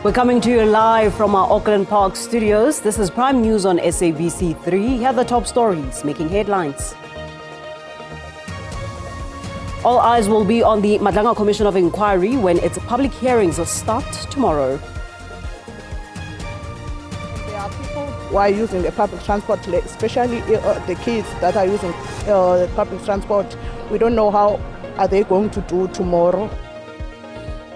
We're coming to you live from our Auckland Park studios. This is Prime News on SABC 3. Here are the top stories making headlines. All eyes will be on the Madlanga Commission of Inquiry when its public hearings start tomorrow. There are people who are using the public transport, especially the kids that are using public transport. We don't know how are they going to do tomorrow.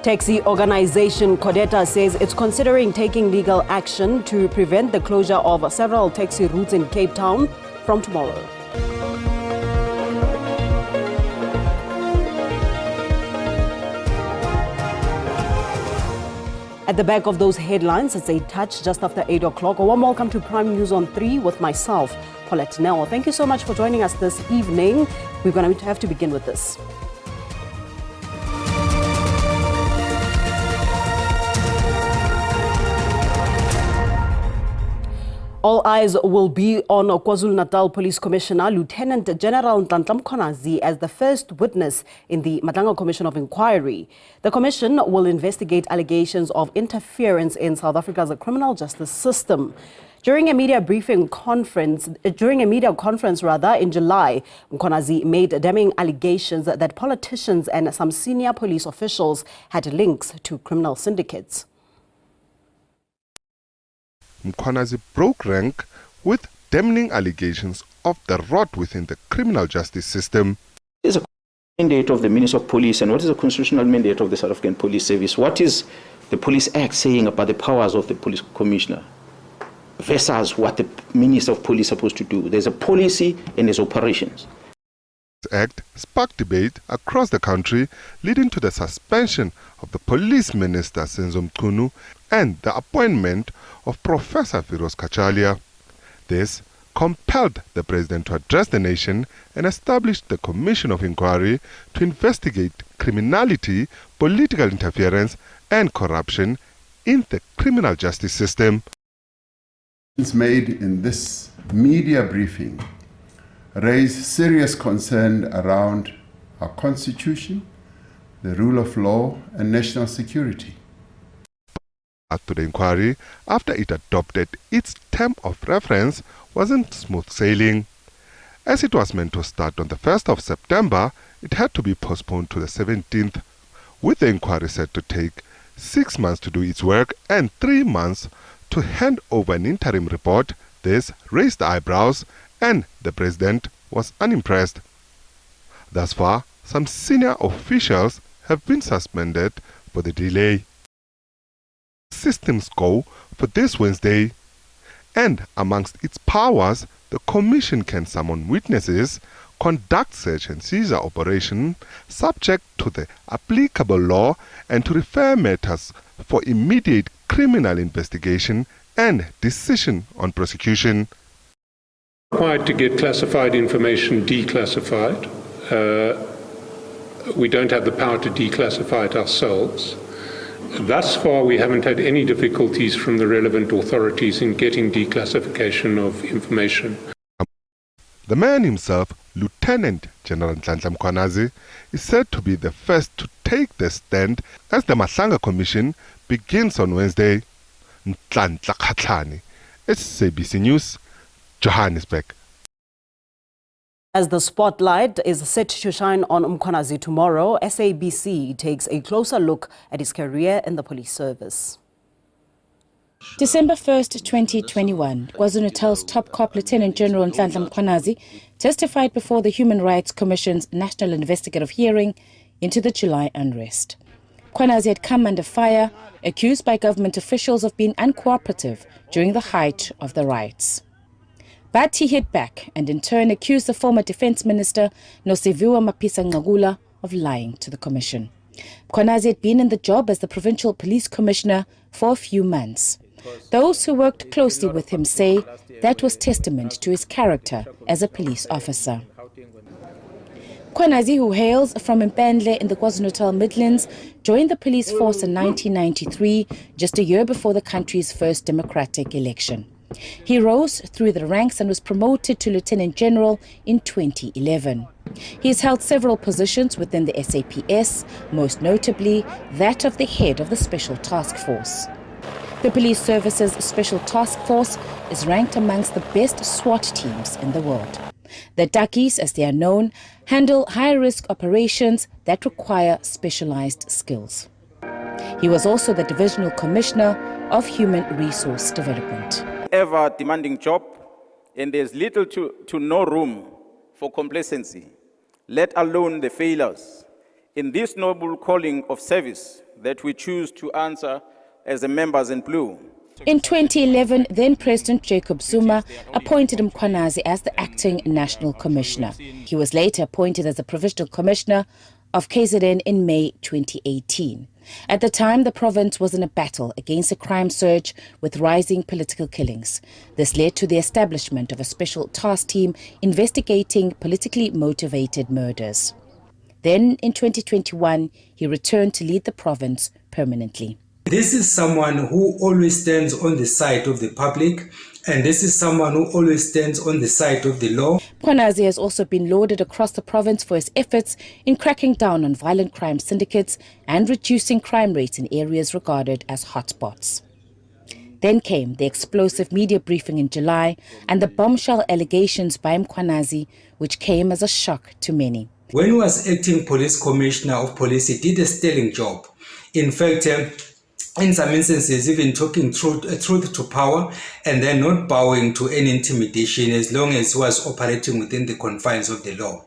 Taxi organization Codeta says it's considering taking legal action to prevent the closure of several taxi routes in Cape Town from tomorrow. At the back of those headlines, it's a touch just after 8 o'clock. A warm welcome to Prime News on 3 with myself, Paulette Nell. Thank you so much for joining us this evening. We're going to have to begin with this. All eyes will be on KwaZulu-Natal Police Commissioner Lieutenant General Mkhwanazi as the first witness in the Madlanga Commission of Inquiry. The commission will investigate allegations of interference in South Africa's criminal justice system. During a media conference in July, Mkhwanazi made damning allegations that politicians and some senior police officials had links to criminal syndicates. Mkhwanazi broke rank with damning allegations of the rot within the criminal justice system. What is a mandate of the Minister of Police and what is the constitutional mandate of the South African Police Service? What is the Police Act saying about the powers of the Police Commissioner versus what the Minister of Police is supposed to do? There's a policy and there's operations. This act sparked debate across the country, leading to the suspension of the Police Minister Senzo Mchunu and the appointment of Professor Firoz Kachalia. This compelled the President to address the nation and establish the Commission of Inquiry to investigate criminality, political interference and corruption in the criminal justice system. Made in this media briefing raise serious concern around our Constitution, the rule of law and national security. To the inquiry, after it adopted its term of reference, wasn't smooth sailing. As it was meant to start on the 1st of September, it had to be postponed to the 17th, with the inquiry set to take 6 months to do its work and 3 months to hand over an interim report. This raised eyebrows and the President was unimpressed. Thus far, some senior officials have been suspended for the delay. Systems go for this Wednesday, and amongst its powers, the Commission can summon witnesses, conduct search and seizure operation subject to the applicable law, and to refer matters for immediate criminal investigation and decision on prosecution. Required to get classified information declassified. We don't have the power to declassify it ourselves. Thus far, we haven't had any difficulties from the relevant authorities in getting declassification of information. The man himself, Lieutenant General Mkhwanazi, is said to be the first to take the stand as the Madlanga Commission begins on Wednesday. SABC News, Johannesburg. As the spotlight is set to shine on Mkhwanazi tomorrow, SABC takes a closer look at his career in the police service. December 1st, 2021, KwaZulu-Natal's top cop Lieutenant General Mkhwanazi testified before the Human Rights Commission's National Investigative Hearing into the July unrest. Mkhwanazi had come under fire, accused by government officials of being uncooperative during the height of the riots. But he hit back and in turn accused the former Defence Minister Nosiviwe Mapisa-Nqakula of lying to the Commission. Mkhwanazi had been in the job as the Provincial Police Commissioner for a few months. Those who worked closely with him say that was testament to his character as a police officer. Mkhwanazi, who hails from Mpandle in the KwaZulu-Natal Midlands, joined the police force in 1993, just a year before the country's first democratic election. He rose through the ranks and was promoted to Lieutenant General in 2011. He has held several positions within the SAPS, most notably that of the head of the Special Task Force. The police service's special task force is ranked amongst the best SWAT teams in the world. The Takis, as they are known, handle high-risk operations that require specialized skills. He was also the Divisional Commissioner of Human Resource Development. Ever demanding job, and there's little to no room for complacency, let alone the failures in this noble calling of service that we choose to answer as the members in blue. In 2011, then President Jacob Zuma appointed Mkhwanazi as the acting national commissioner. He was later appointed as the provisional commissioner of KZN in May 2018. At the time, the province was in a battle against a crime surge with rising political killings. This led to the establishment of a special task team investigating politically motivated murders. Then, in 2021, he returned to lead the province permanently. This is someone who always stands on the side of the public, and this is someone who always stands on the side of the law. Mkhwanazi has also been lauded across the province for his efforts in cracking down on violent crime syndicates and reducing crime rates in areas regarded as hotspots. Then came the explosive media briefing in July and the bombshell allegations by Mkhwanazi, which came as a shock to many. When he was acting police commissioner of police, he did a sterling job. In fact, in some instances, even talking truth to power and then not bowing to any intimidation as long as he was operating within the confines of the law.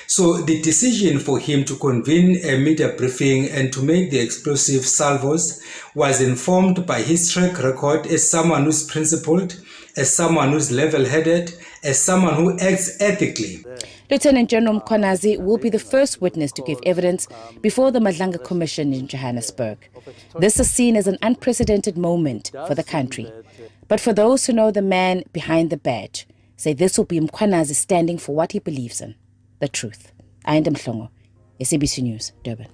So the decision for him to convene a media briefing and to make the explosive salvos was informed by his track record as someone who's principled, as someone who's level-headed, as someone who acts ethically. Lieutenant General Mkhwanazi will be the first witness to give evidence before the Madlanga Commission in Johannesburg. This is seen as an unprecedented moment for the country. But for those who know the man behind the badge, say this will be Mkhwanazi standing for what he believes in, the truth. I am Mhlongo, SABC News, Durban.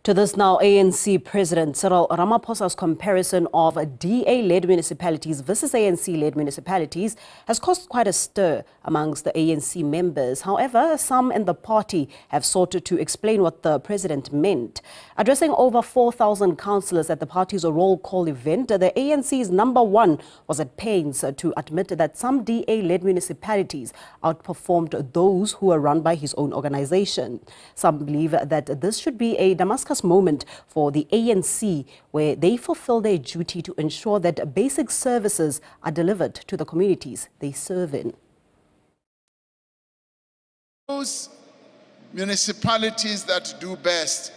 To this now, ANC President Cyril Ramaphosa's comparison of DA-led municipalities versus ANC-led municipalities has caused quite a stir amongst the ANC members. However, some in the party have sought to explain what the president meant. Addressing over 4,000 councillors at the party's roll call event, the ANC's number one was at pains to admit that some DA-led municipalities outperformed those who were run by his own organization. Some believe that this should be a Damascus moment for the ANC, where they fulfill their duty to ensure that basic services are delivered to the communities they serve in. Those municipalities that do best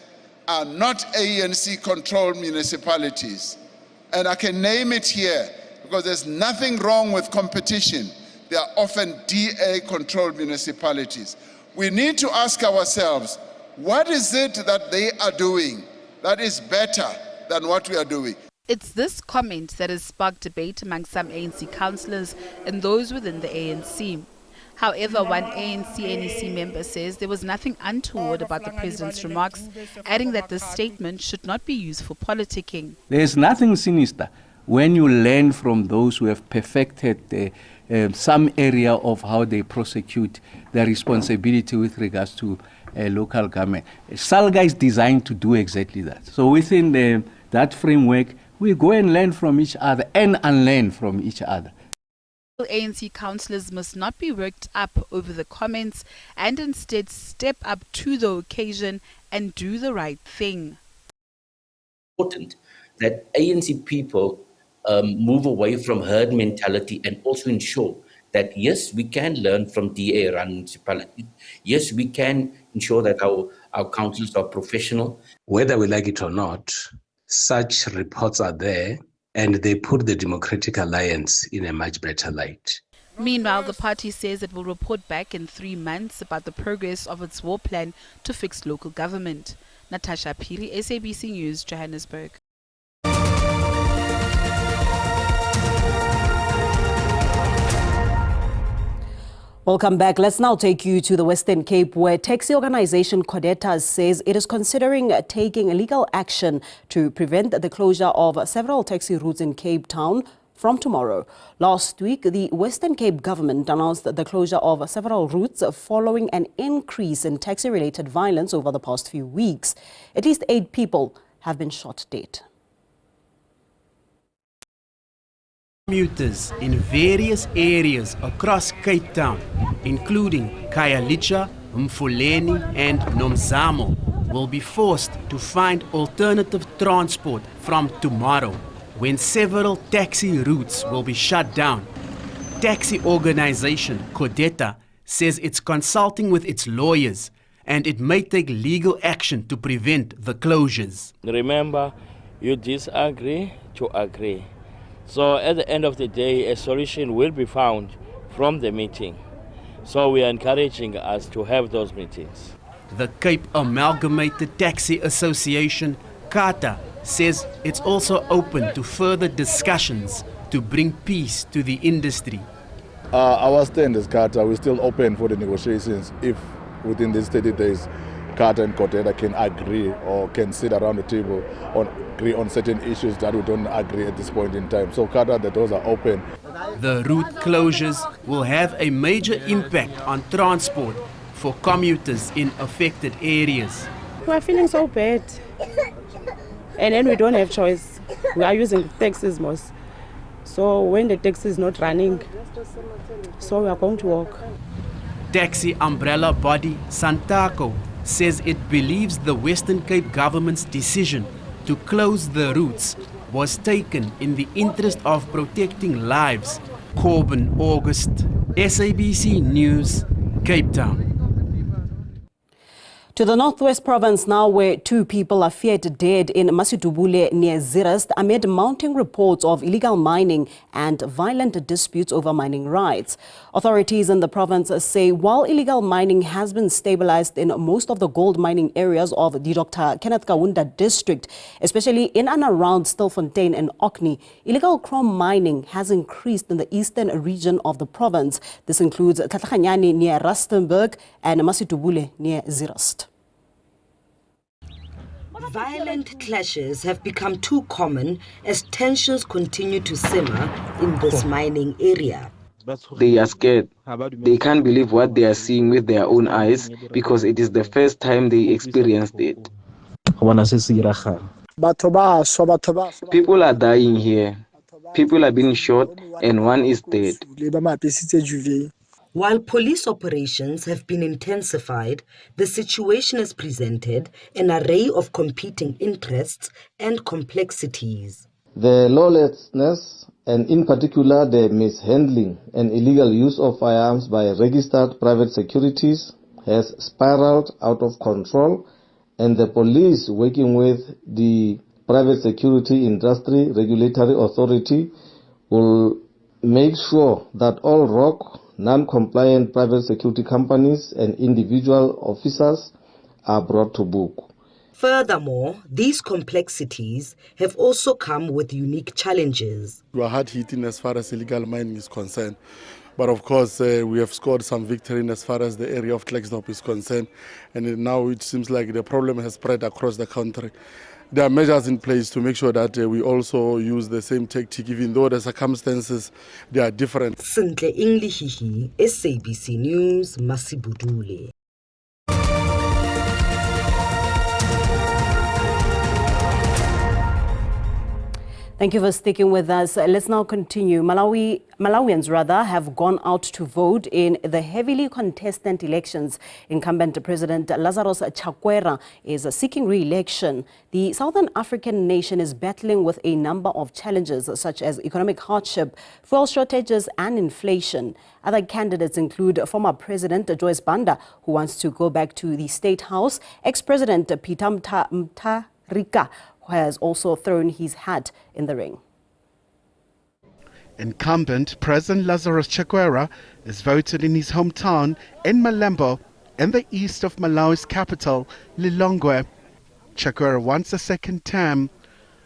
are not ANC-controlled municipalities. And I can name it here because there's nothing wrong with competition. They are often DA-controlled municipalities. We need to ask ourselves, what is it that they are doing that is better than what we are doing? It's this comment that has sparked debate among some ANC councillors and those within the ANC. However, one ANC NEC member says there was nothing untoward about the president's remarks, adding that this statement should not be used for politicking. There is nothing sinister when you learn from those who have perfected some area of how they prosecute their responsibility with regards to local government. SALGA is designed to do exactly that. So within that framework, we go and learn from each other and unlearn from each other. ANC councillors must not be worked up over the comments and instead step up to the occasion and do the right thing. Important that ANC people move away from herd mentality and also ensure that yes, we can learn from DA-run municipalities. Yes, we can ensure that our councils are professional. Whether we like it or not, such reports are there and they put the Democratic Alliance in a much better light. Meanwhile, the party says it will report back in 3 months about the progress of its war plan to fix local government. Natasha Piri, SABC News, Johannesburg. Welcome back. Let's now take you to the Western Cape, where taxi organization Codeta says it is considering taking legal action to prevent the closure of several taxi routes in Cape Town from tomorrow. Last week, the Western Cape government announced the closure of several routes following an increase in taxi-related violence over the past few weeks. At least 8 people have been shot dead. Commuters in various areas across Cape Town, including Khayelitsha, Mfuleni and Nomzamo, will be forced to find alternative transport from tomorrow, when several taxi routes will be shut down. Taxi organization Codeta says it's consulting with its lawyers and it may take legal action to prevent the closures. Remember, you disagree to agree. So at the end of the day, a solution will be found from the meeting. So we are encouraging us to have those meetings. The Cape Amalgamated Taxi Association, CATA, says it's also open to further discussions to bring peace to the industry. Our stand as CATA, we're still open for the negotiations if within these 30 days CATA and Codeta can agree or can sit around the table and agree on certain issues that we don't agree at this point in time. So CATA, the doors are open. The route closures will have a major impact on transport for commuters in affected areas. We are feeling so bad. And then we don't have choice. We are using taxis most. So when the taxi is not running, so we are going to walk. Taxi umbrella body Santaco says it believes the Western Cape government's decision to close the routes was taken in the interest of protecting lives. Corbin August, SABC News, Cape Town. To the Northwest Province now, where 2 people are feared dead in Masitubule near Zeerust amid mounting reports of illegal mining and violent disputes over mining rights. Authorities in the province say while illegal mining has been stabilized in most of the gold mining areas of the Dr. Kenneth Kaunda district, especially in and around Stilfontein and Orkney, illegal chrome mining has increased in the eastern region of the province. This includes Tlatlaganyane near Rustenburg and Masitubule near Zeerust. Violent clashes have become too common as tensions continue to simmer in this mining area. They are scared. They can't believe what they are seeing with their own eyes because it is the first time they experienced it. People are dying here. People are being shot and one is dead. While police operations have been intensified, the situation has presented an array of competing interests and complexities. The lawlessness, and in particular the mishandling and illegal use of firearms by registered private securities, has spiraled out of control, and the police, working with the Private Security Industry Regulatory Authority, will make sure that all ROC non-compliant private security companies and individual officers are brought to book. Furthermore, these complexities have also come with unique challenges. We are hard hitting as far as illegal mining is concerned. But of course, we have scored some victory as far as the area of Klerksdorp is concerned. And now it seems like the problem has spread across the country. There are measures in place to make sure that we also use the same tactic, even though the circumstances, they are different. Sintle Englihihi, SABC News, Masibudule. Thank you for sticking with us. Let's now continue. Malawians have gone out to vote in the heavily contested elections. Incumbent President Lazarus Chakwera is seeking re-election. The Southern African nation is battling with a number of challenges such as economic hardship, fuel shortages and inflation. Other candidates include former President Joyce Banda, who wants to go back to the State House, ex-President Peter Mutharika, who has also thrown his hat in the ring. Incumbent President Lazarus Chakwera is voted in his hometown in Malembo, in the east of Malawi's capital, Lilongwe. Chakwera wants a second term.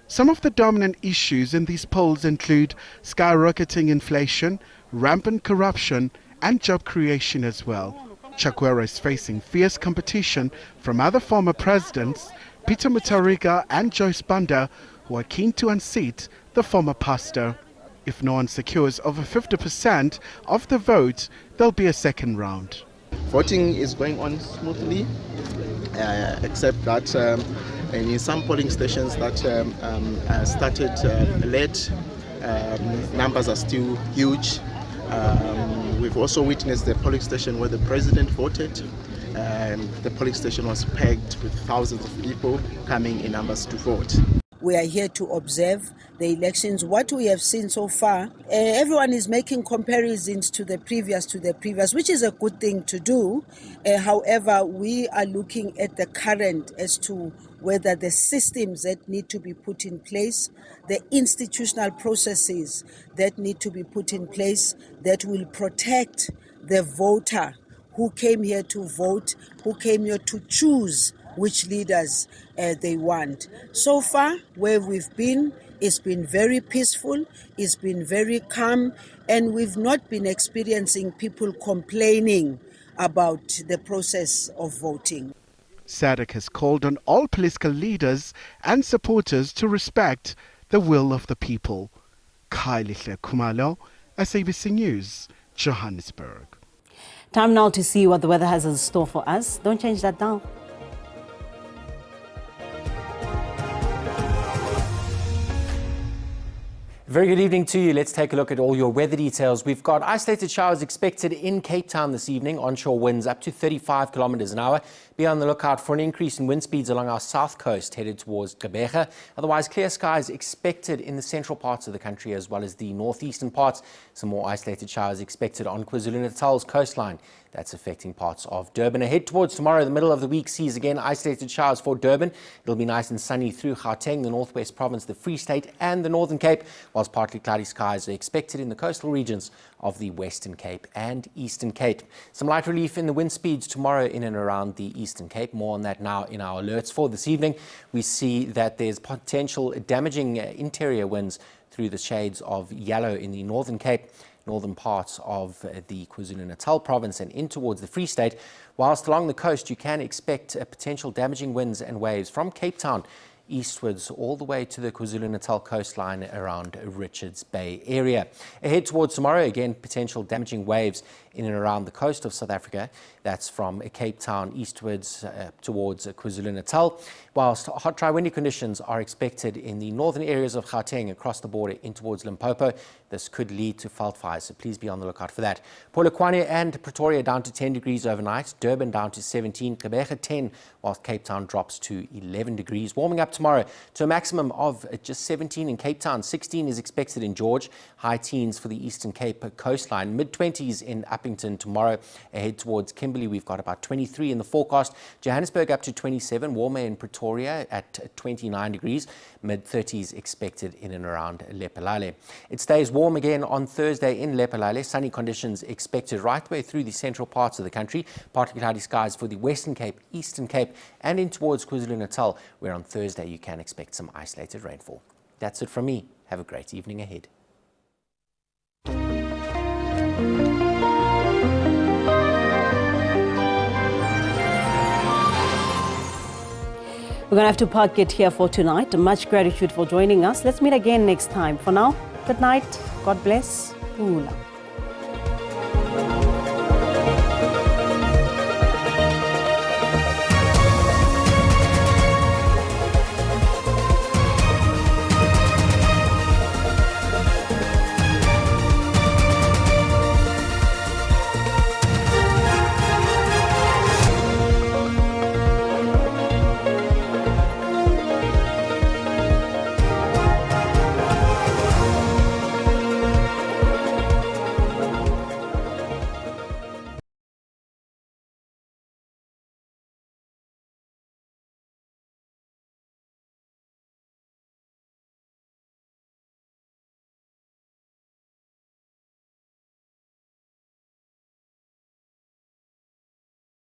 Some of the dominant issues in these polls include skyrocketing inflation, rampant corruption, and job creation as well. Chakwera is facing fierce competition from other former presidents, Peter Mutharika and Joyce Banda, who are keen to unseat the former pastor. If no one secures over 50% of the vote, there'll be a second round. Voting is going on smoothly, except that in some polling stations that started late, Numbers are still huge. We've also witnessed the polling station where the president voted. The polling station was packed with thousands of people coming in numbers to vote. We are here to observe the elections. What we have seen so far, everyone is making comparisons to the previous, which is a good thing to do. However, we are looking at the current as to whether the systems that need to be put in place, the institutional processes that need to be put in place that will protect the voter who came here to vote, who came here to choose which leaders they want. So far, where we've been, it's been very peaceful, it's been very calm, and we've not been experiencing people complaining about the process of voting. SADC has called on all political leaders and supporters to respect the will of the people. Khalihle Khumalo, SABC News, Johannesburg. Time now to see what the weather has in store for us. Don't change that dial. Very good evening to you. Let's take a look at all your weather details. We've got isolated showers expected in Cape Town this evening. Onshore winds up to 35 kilometers an hour. Be on the lookout for an increase in wind speeds along our south coast headed towards Gqeberha. Otherwise, clear skies expected in the central parts of the country as well as the northeastern parts. Some more isolated showers expected on KwaZulu-Natal's coastline. That's affecting parts of Durban. Ahead towards tomorrow, the middle of the week sees again isolated showers for Durban. It'll be nice and sunny through Gauteng, the northwest province, the Free State and the Northern Cape, whilst partly cloudy skies are expected in the coastal regions of the Western Cape and Eastern Cape. Some light relief in the wind speeds tomorrow in and around the Eastern Cape. More on that now in our alerts for this evening. We see that there's potential damaging interior winds through the shades of yellow in the Northern Cape, northern parts of the KwaZulu-Natal province and in towards the Free State, whilst along the coast you can expect potential damaging winds and waves from Cape Town eastwards all the way to the KwaZulu-Natal coastline around Richards Bay area. Ahead towards tomorrow, again, potential damaging waves in and around the coast of South Africa. That's from Cape Town eastwards towards KwaZulu-Natal, whilst hot, dry, windy conditions are expected in the northern areas of Gauteng across the border in towards Limpopo. This could lead to veld fires, so please be on the lookout for that. Polokwane and Pretoria down to 10 degrees overnight, Durban down to 17, Gqeberha 10, whilst Cape Town drops to 11 degrees. Warming up tomorrow to a maximum of just 17 in Cape Town, 16 is expected in George, high teens for the Eastern Cape coastline, mid-20s in Uppington tomorrow. Ahead towards Kimberley, we've got about 23 in the forecast. Johannesburg up to 27, warmer in Pretoria at 29 degrees, mid-30s expected in and around Lephalale. It stays warm again on Thursday in Lephalale, sunny conditions expected right way through the central parts of the country, partly cloudy skies for the Western Cape, Eastern Cape and in towards KwaZulu-Natal, where on Thursday you can expect some isolated rainfall. That's it from me. Have a great evening ahead. We're going to have to park it here for tonight. Much gratitude for joining us. Let's meet again next time. For now, good night. God bless. Pula.